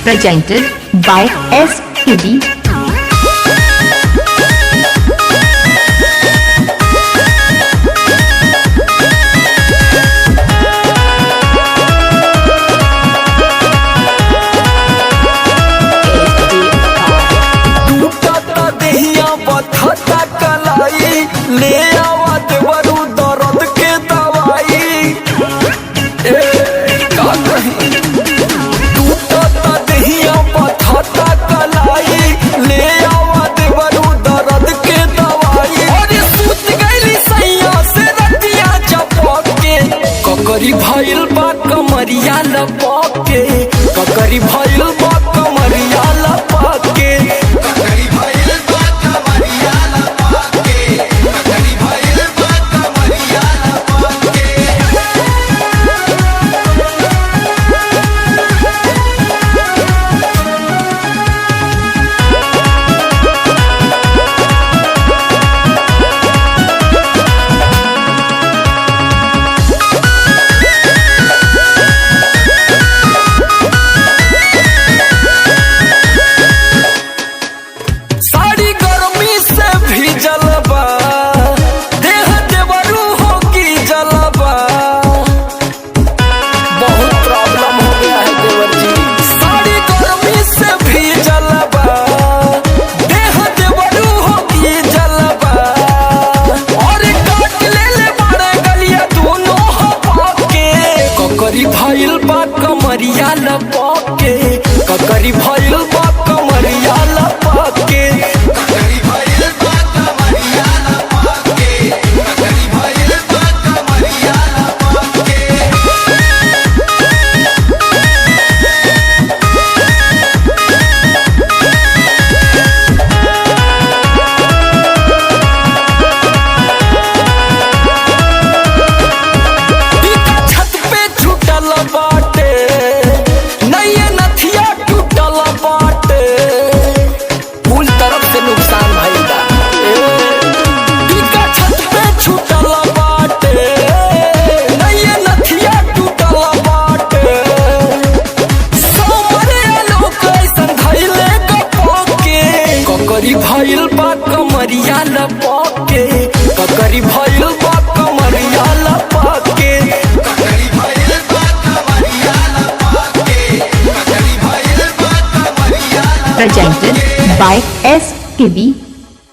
presented by SKB. ले आवा देवरू दर्द के दवाई का कहीं टूटता देहिया पथता कलाई ले आवा देवरू दर्द के दवाई और सूत गईली सैया से रतिया चपक के ककरी भइल बा कमरिया लपक के ककरी भइल बा कमरिया लपक के भइल बा कमरिया लपक के ककरी भइल बा कमरिया लपक के ककरी भइल बा कमरिया लपक के ककरी भइल बा कमरिया लपक के बाटे नैये नथिया टूटल बाटे कुल तरफ से नुकसान भइल बा छत पे छूटल बाटे नैये नथिया टूटल बाटे सोमरे लोग ऐसन धइले गपक के ककरी भइल बा कमरिया लपक के ककरी भइल बा कमरिया लपक के Presented by SKB.